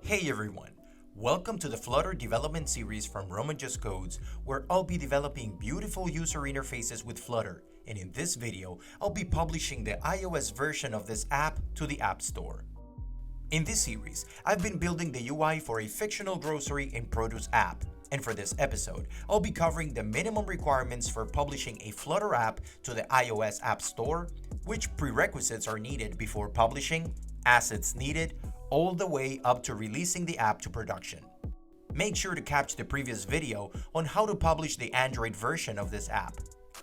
Hey everyone! Welcome to the Flutter development series from Roman Just Codes, where I'll be developing beautiful user interfaces with Flutter, and in this video, I'll be publishing the iOS version of this app to the App Store. In this series, I've been building the UI for a fictional grocery and produce app, and for this episode, I'll be covering the minimum requirements for publishing a Flutter app to the iOS App Store, which prerequisites are needed before publishing, assets needed, all the way up to releasing the app to production. Make sure to catch the previous video on how to publish the Android version of this app.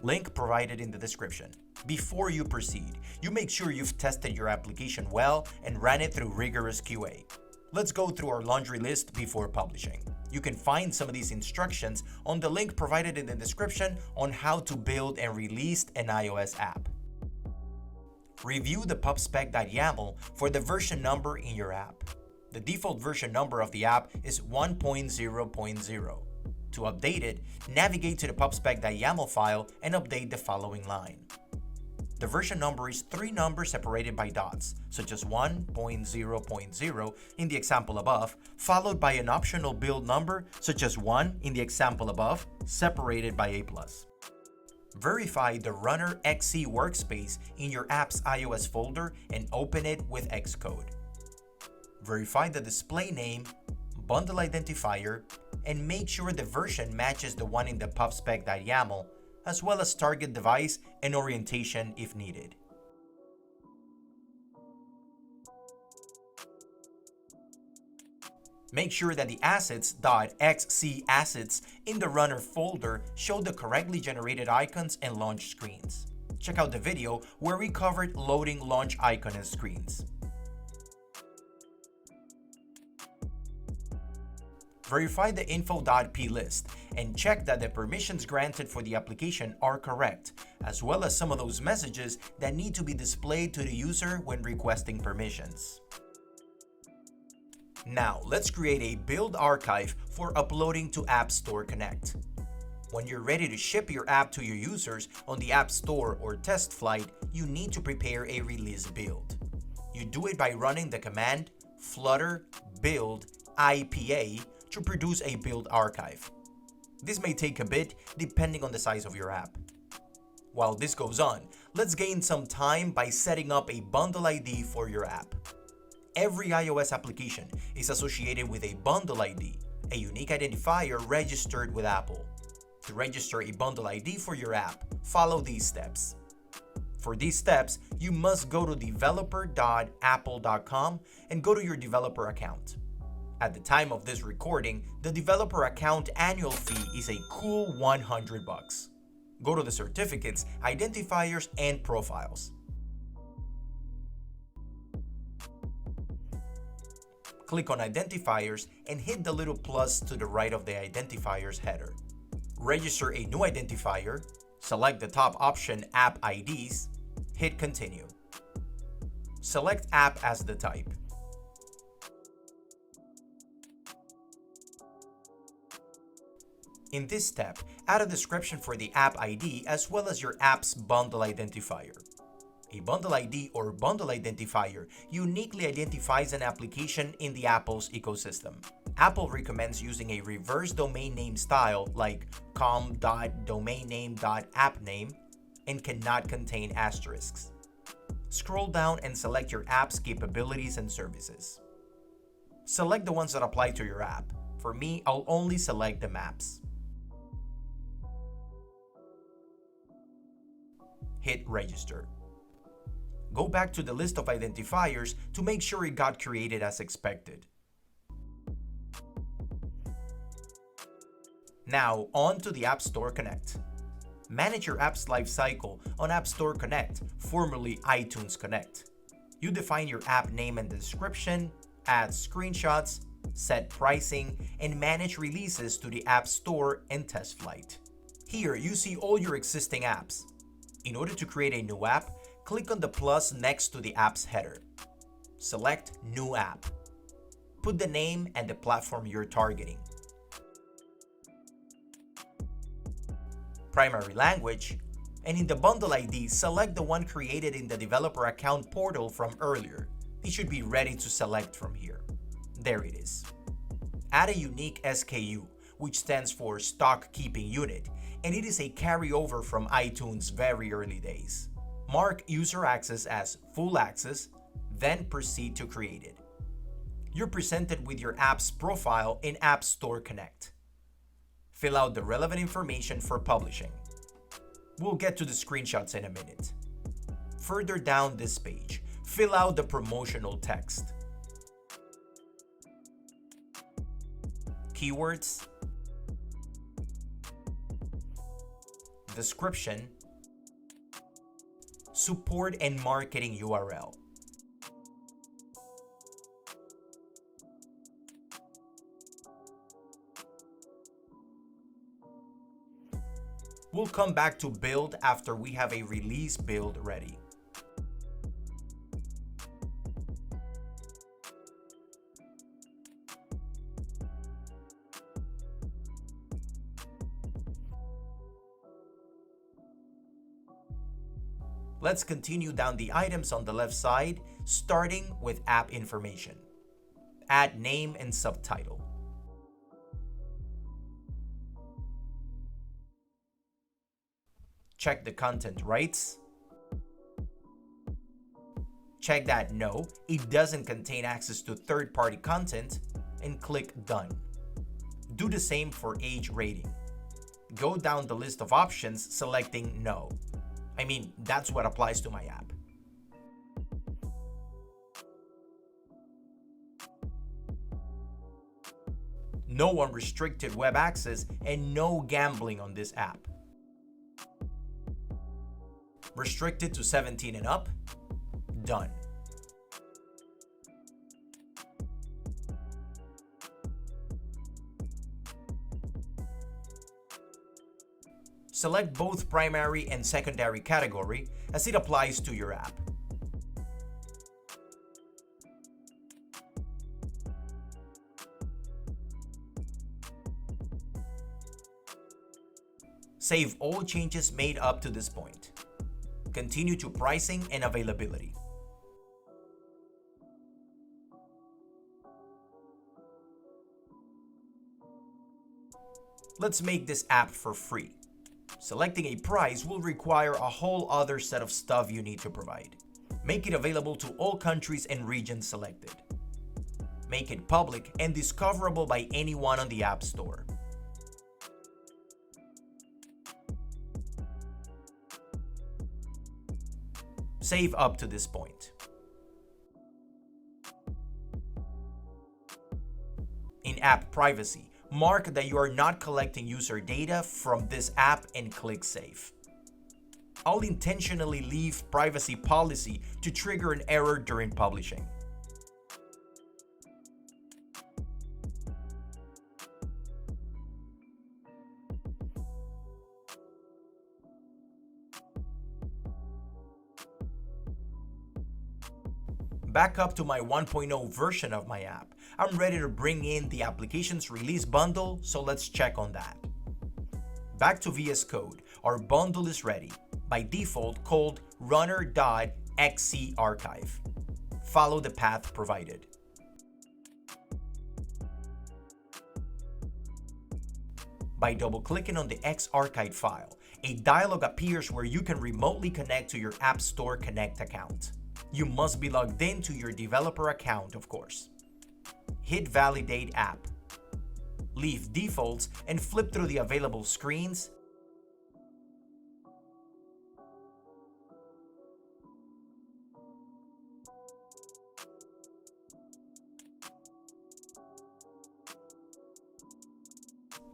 Link provided in the description. Before you proceed, you make sure you've tested your application well and ran it through rigorous QA. Let's go through our laundry list before publishing. You can find some of these instructions on the link provided in the description on how to build and release an iOS app. Review the Pubspec.yaml for the version number in your app. The default version number of the app is 1.0.0. To update it, navigate to the Pubspec.yaml file and update the following line. The version number is 3 numbers separated by dots, such as 1.0.0 in the example above, followed by an optional build number, such as 1 in the example above, separated by a+. Verify the Runner.xcworkspace in your app's iOS folder and open it with Xcode. Verify the display name, bundle identifier, and make sure the version matches the one in the Pubspec.yaml, as well as target device and orientation if needed. Make sure that the Assets.xcassets in the Runner folder show the correctly generated icons and launch screens. Check out the video where we covered loading launch icon and screens. Verify the Info.plist and check that the permissions granted for the application are correct, as well as some of those messages that need to be displayed to the user when requesting permissions. Now, let's create a build archive for uploading to AppStore Connect. When you're ready to ship your app to your users on the App Store or test flight, you need to prepare a release build. You do it by running the command flutter build IPA to produce a build archive. This may take a bit depending on the size of your app. While this goes on, let's gain some time by setting up a bundle ID for your app. Every iOS application is associated with a bundle ID, a unique identifier registered with Apple. To register a bundle ID for your app, follow these steps. For these steps, you must go to developer.apple.com and go to your developer account. At the time of this recording, the developer account annual fee is a cool $100. Go to the certificates, identifiers, and profiles. Click on Identifiers and hit the little plus to the right of the identifiers header. Register a new identifier, select the top option App IDs, hit Continue. Select App as the type. In this step, add a description for the app ID as well as your app's bundle identifier. A bundle ID or bundle identifier uniquely identifies an application in the Apple's ecosystem. Apple recommends using a reverse domain name style like com.domainname.appname and cannot contain asterisks. Scroll down and select your app's capabilities and services. Select the ones that apply to your app. For me, I'll only select the maps. Hit Register. Go back to the list of identifiers to make sure it got created as expected. Now, on to the App Store Connect. Manage your app's lifecycle on AppStore Connect, formerly iTunes Connect. You define your app name and description, add screenshots, set pricing, and manage releases to the App Store and test flight. Here, you see all your existing apps. In order to create a new app, click on the plus next to the app's header. Select New App. Put the name and the platform you're targeting. Primary language, and in the bundle ID, select the one created in the developer account portal from earlier. It should be ready to select from here. There it is. Add a unique SKU, which stands for Stock Keeping Unit, and it is a carryover from iTunes' very early days. Mark user access as full access, then proceed to create it. You're presented with your app's profile in AppStore Connect. Fill out the relevant information for publishing. We'll get to the screenshots in a minute. Further down this page, fill out the promotional text. Keywords, description, support and marketing URL. We'll come back to build after we have a release build ready. Let's continue down the items on the left side, starting with app information. Add name and subtitle. Check the content rights. Check that no, it doesn't contain access to third-party content, and click Done. Do the same for age rating. Go down the list of options selecting No. I mean, that's what applies to my app. No unrestricted web access and no gambling on this app. Restricted to 17 and up. Done. Select both primary and secondary category as it applies to your app. Save all changes made up to this point. Continue to pricing and availability. Let's make this app for free. Selecting a price will require a whole other set of stuff you need to provide. Make it available to all countries and regions selected. Make it public and discoverable by anyone on the App Store. Save up to this point. In app privacy, mark that you are not collecting user data from this app and click Save. I'll intentionally leave privacy policy to trigger an error during publishing. Back up to my 1.0 version of my app. I'm ready to bring in the application's release bundle, so let's check on that. Back to VS Code, our bundle is ready, by default called Runner.xcworkspace. Follow the path provided. By double-clicking on the Xarchive file, a dialog appears where you can remotely connect to your AppStore Connect account. You must be logged in to your developer account, of course. Hit Validate App. Leave defaults and flip through the available screens.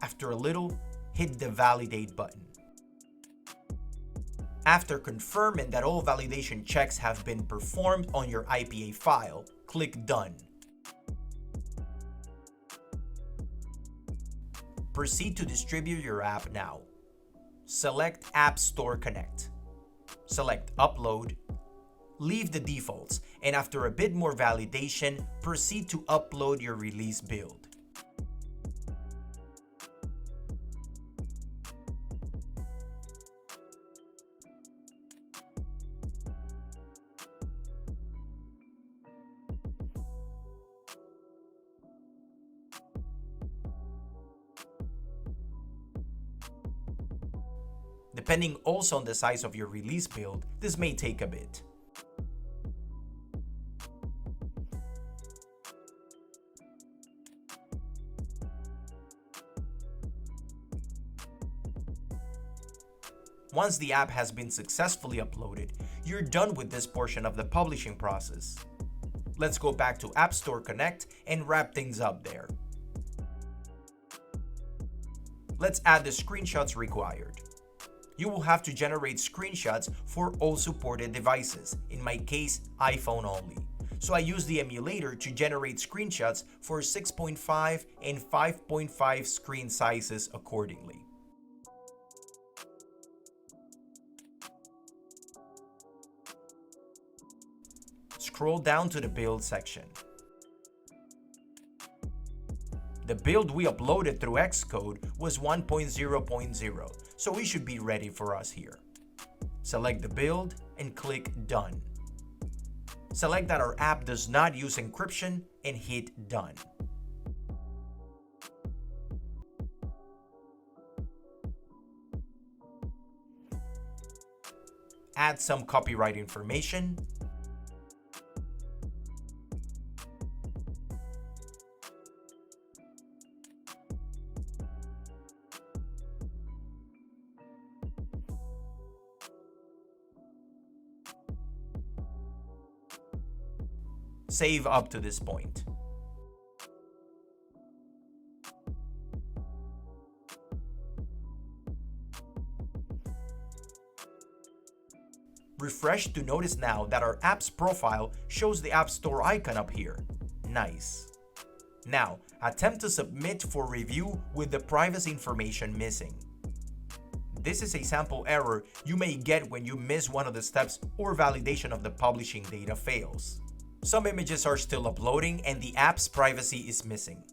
After a little, hit the Validate button. After confirming that all validation checks have been performed on your IPA file, click Done. Proceed to distribute your app now. Select AppStore Connect. Select Upload. Leave the defaults, and after a bit more validation, proceed to upload your release build. Depending also on the size of your release build, this may take a bit. Once the app has been successfully uploaded, you're done with this portion of the publishing process. Let's go back to AppStore Connect and wrap things up there. Let's add the screenshots required. You will have to generate screenshots for all supported devices, in my case, iPhone only. So I use the emulator to generate screenshots for 6.5 and 5.5 screen sizes accordingly. Scroll down to the build section. The build we uploaded through Xcode was 1.0.0, so we should be ready for us here. Select the build and click Done. Select that our app does not use encryption and hit Done. Add some copyright information. Save up to this point. Refresh to notice now that our app's profile shows the App Store icon up here. Nice. Now, attempt to submit for review with the privacy information missing. This is a sample error you may get when you miss one of the steps or validation of the publishing data fails. Some images are still uploading and the app's privacy is missing.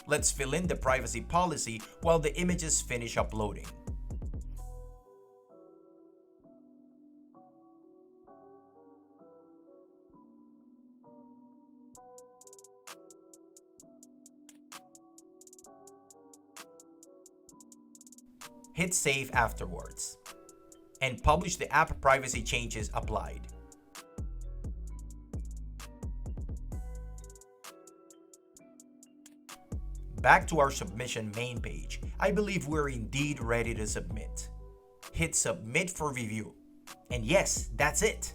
Let's fill in the privacy policy while the images finish uploading. Hit save afterwards, and publish the app privacy changes applied. Back to our submission main page, I believe we're indeed ready to submit. Hit submit for review. And yes, that's it.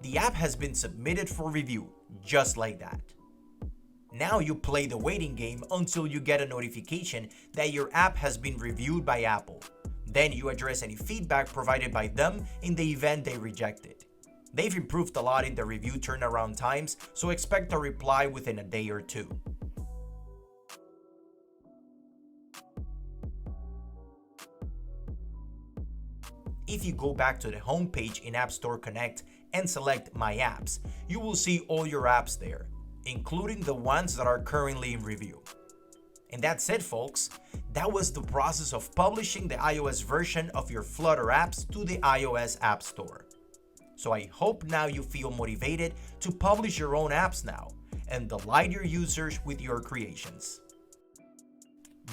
The app has been submitted for review, just like that. Now you play the waiting game until you get a notification that your app has been reviewed by Apple. Then you address any feedback provided by them in the event they reject it. They've improved a lot in the review turnaround times, so expect a reply within a day or two. If you go back to the home page in AppStore Connect and select My Apps, you will see all your apps there, including the ones that are currently in review. And that's it, folks. That was the process of publishing the iOS version of your Flutter apps to the iOS App Store. So I hope now you feel motivated to publish your own apps now and delight your users with your creations.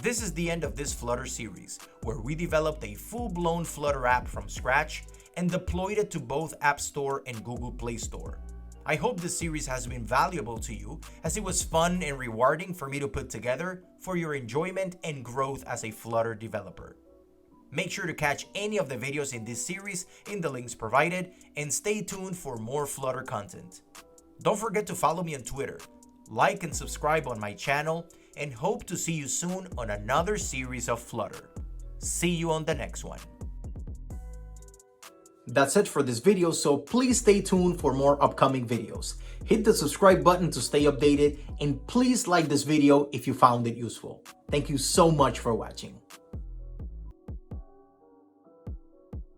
This is the end of this Flutter series, where we developed a full-blown Flutter app from scratch and deployed it to both App Store and Google Play Store. I hope this series has been valuable to you, as it was fun and rewarding for me to put together for your enjoyment and growth as a Flutter developer. Make sure to catch any of the videos in this series in the links provided, and stay tuned for more Flutter content. Don't forget to follow me on Twitter, like and subscribe on my channel, and hope to see you soon on another series of Flutter. See you on the next one. That's it for this video, so please stay tuned for more upcoming videos. Hit the subscribe button to stay updated, and please like this video if you found it useful. Thank you so much for watching.